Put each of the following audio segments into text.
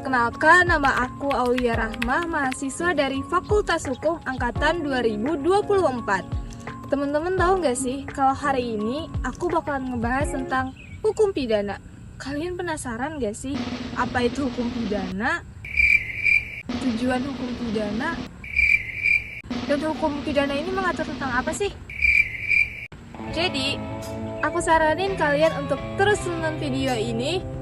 Perkenalkan, nama aku Aulia Rahmah, mahasiswa dari Fakultas Hukum Angkatan 2024. Teman-teman tahu nggak sih, kalau hari ini aku bakalan ngebahas tentang hukum pidana. Kalian penasaran nggak sih, apa itu hukum pidana? Tujuan hukum pidana? Dan hukum pidana ini mengatur tentang apa sih? Jadi, aku saranin kalian untuk terus nonton video ini.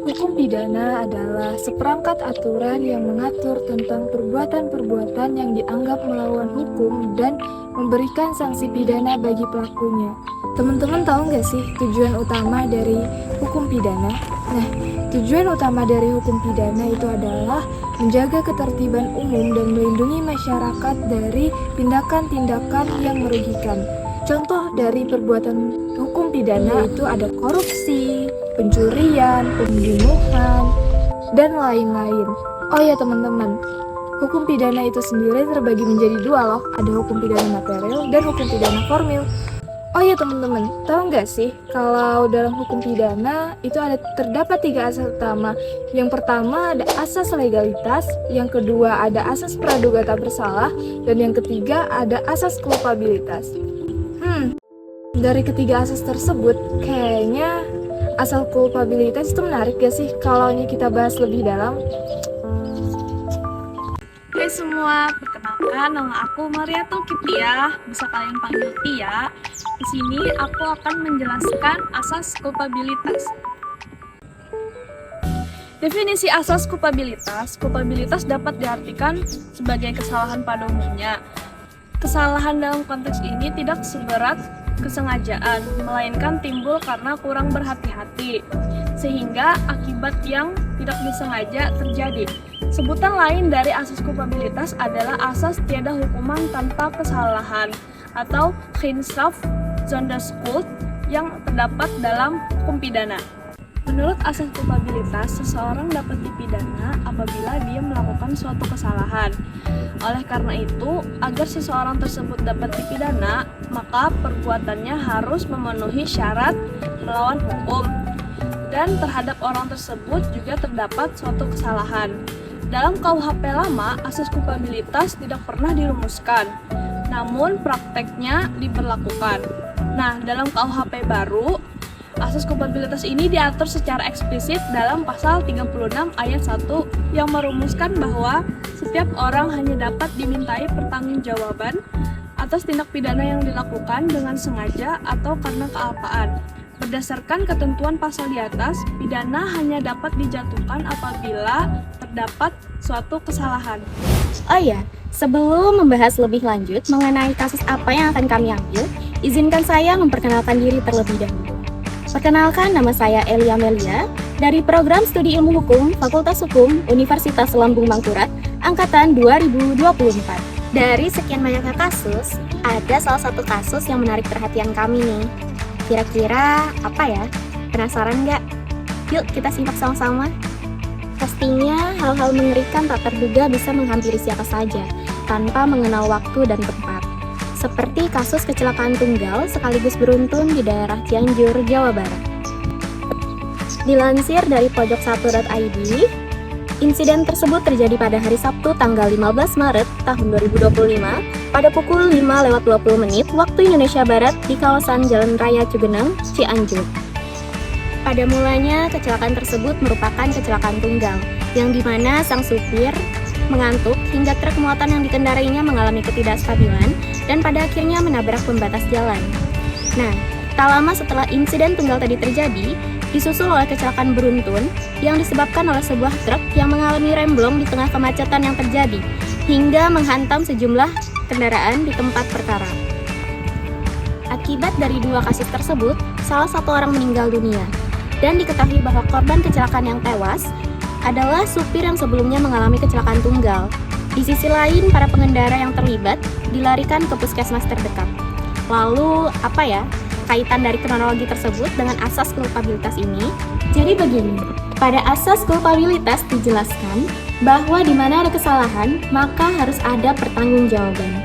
Hukum pidana adalah seperangkat aturan yang mengatur tentang perbuatan-perbuatan yang dianggap melawan hukum dan memberikan sanksi pidana bagi pelakunya. Teman-teman tahu nggak sih tujuan utama dari hukum pidana? Nah, tujuan utama dari hukum pidana itu adalah menjaga ketertiban umum dan melindungi masyarakat dari tindakan-tindakan yang merugikan. Contoh dari perbuatan hukum pidana itu ada korupsi, pencurian, pembunuhan, dan lain-lain. Oh ya teman-teman, hukum pidana itu sendiri terbagi menjadi dua loh. Ada hukum pidana material dan hukum pidana formil. Oh ya teman-teman, tahu nggak sih kalau dalam hukum pidana itu terdapat 3 asas utama. Yang pertama ada asas legalitas, yang kedua ada asas praduga tak bersalah, dan yang ketiga ada asas kulpabilitas. Dari ketiga asas tersebut, kayaknya asal kulpabilitas itu menarik gak sih kalau kita bahas lebih dalam? Hai semua, perkenalkan nama aku Mariatul Kipriah, bisa kalian panggil Tia. Di sini aku akan menjelaskan asas kulpabilitas. Definisi asas kulpabilitas dapat diartikan sebagai kesalahan pada umumnya. Kesalahan dalam konteks ini tidak seberat kesengajaan, melainkan timbul karena kurang berhati-hati, sehingga akibat yang tidak disengaja terjadi. Sebutan lain dari asas kulpabilitas adalah asas tiada hukuman tanpa kesalahan atau Rechtsstraf zonder Schuld yang terdapat dalam hukum pidana. Menurut asas kulpabilitas, seseorang dapat dipidana apabila dia melakukan suatu kesalahan. Oleh karena itu, agar seseorang tersebut dapat dipidana, maka perbuatannya harus memenuhi syarat melawan hukum. Dan terhadap orang tersebut juga terdapat suatu kesalahan. Dalam KUHP lama, asas kulpabilitas tidak pernah dirumuskan, namun prakteknya diberlakukan. Nah, dalam KUHP baru, asas kulpabilitas ini diatur secara eksplisit dalam pasal 36 ayat 1 yang merumuskan bahwa setiap orang hanya dapat dimintai pertanggungjawaban atas tindak pidana yang dilakukan dengan sengaja atau karena kealpaan. Berdasarkan ketentuan pasal di atas, pidana hanya dapat dijatuhkan apabila terdapat suatu kesalahan. Oh ya, sebelum membahas lebih lanjut mengenai kasus apa yang akan kami ambil, izinkan saya memperkenalkan diri terlebih dahulu. Perkenalkan, nama saya Elia Melia dari Program Studi Ilmu Hukum Fakultas Hukum Universitas Lambung Mangkurat Angkatan 2024. Dari sekian banyaknya kasus, ada salah satu kasus yang menarik perhatian kami nih. Kira-kira apa ya? Penasaran nggak? Yuk kita simak sama-sama. Pastinya hal-hal mengerikan tak terduga bisa menghampiri siapa saja tanpa mengenal waktu dan tempat. Seperti kasus kecelakaan tunggal sekaligus beruntun di daerah Cianjur, Jawa Barat. Dilansir dari pojok1.id, insiden tersebut terjadi pada hari Sabtu tanggal 15 Maret tahun 2025 pada pukul 5:20 waktu Indonesia Barat di kawasan Jalan Raya Cugenang, Cianjur. Pada mulanya, kecelakaan tersebut merupakan kecelakaan tunggal, yang dimana sang supir mengantuk hingga truk muatan yang dikendarainya mengalami ketidakstabilan dan pada akhirnya menabrak pembatas jalan. Nah, tak lama setelah insiden tunggal tadi terjadi, disusul oleh kecelakaan beruntun yang disebabkan oleh sebuah truk yang mengalami remblong di tengah kemacetan yang terjadi, hingga menghantam sejumlah kendaraan di tempat perkara. Akibat dari dua kasus tersebut, salah satu orang meninggal dunia, dan diketahui bahwa korban kecelakaan yang tewas adalah supir yang sebelumnya mengalami kecelakaan tunggal. Di sisi lain, para pengendara yang terlibat dilarikan ke puskesmas terdekat. Lalu, apa ya kaitan dari kronologi tersebut dengan asas kulpabilitas ini? Jadi begini, pada asas kulpabilitas dijelaskan bahwa di mana ada kesalahan, maka harus ada pertanggungjawaban.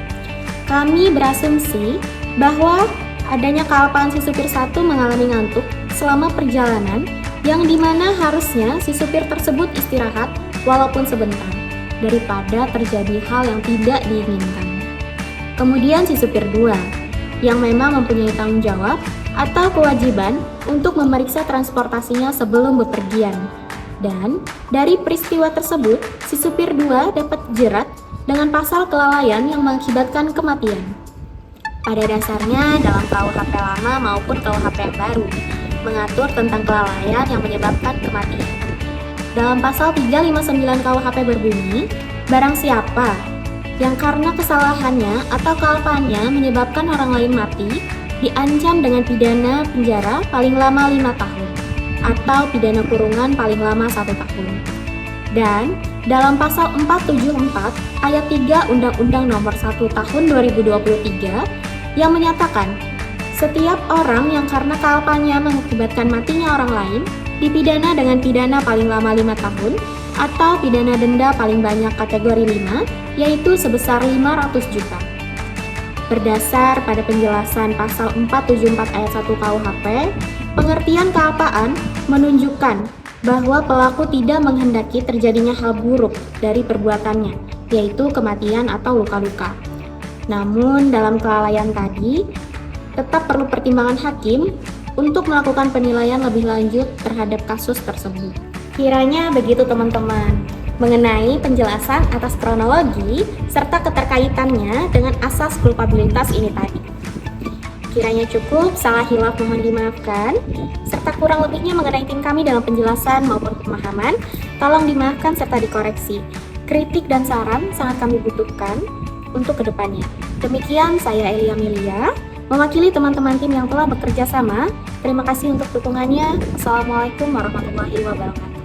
Kami berasumsi bahwa adanya kealpaan si supir satu mengalami ngantuk selama perjalanan yang dimana harusnya si supir tersebut istirahat walaupun sebentar, daripada terjadi hal yang tidak diinginkan. Kemudian si supir 2, yang memang mempunyai tanggung jawab atau kewajiban untuk memeriksa transportasinya sebelum bepergian. Dan dari peristiwa tersebut, si supir 2 dapat jerat dengan pasal kelalaian yang mengakibatkan kematian. Pada dasarnya dalam KUHP lama maupun KUHP yang baru mengatur tentang kelalaian yang menyebabkan kematian. Dalam pasal 359 KUHP berbunyi, barang siapa yang karena kesalahannya atau kealpaannya menyebabkan orang lain mati, diancam dengan pidana penjara paling lama 5 tahun atau pidana kurungan paling lama 1 tahun. Dan dalam pasal 474 ayat 3 Undang-Undang Nomor 1 Tahun 2023 yang menyatakan setiap orang yang karena kealpaannya mengakibatkan matinya orang lain dipidana dengan pidana paling lama 5 tahun atau pidana denda paling banyak kategori 5, yaitu sebesar 500 juta. Berdasar pada penjelasan pasal 474 ayat 1 KUHP, pengertian kealpaan menunjukkan bahwa pelaku tidak menghendaki terjadinya hal buruk dari perbuatannya, yaitu kematian atau luka-luka. Namun dalam kelalaian tadi, tetap perlu pertimbangan hakim untuk melakukan penilaian lebih lanjut terhadap kasus tersebut. Kiranya begitu teman-teman, mengenai penjelasan atas kronologi serta keterkaitannya dengan asas kulpabilitas ini tadi. Kiranya cukup, salah hilaf mohon dimaafkan, serta kurang lebihnya mengenai tim kami dalam penjelasan maupun pemahaman, tolong dimaafkan serta dikoreksi. Kritik dan saran sangat kami butuhkan untuk kedepannya. Demikian saya Elia Melia, mewakili teman-teman tim yang telah bekerja sama. Terima kasih untuk dukungannya. Assalamualaikum warahmatullahi wabarakatuh.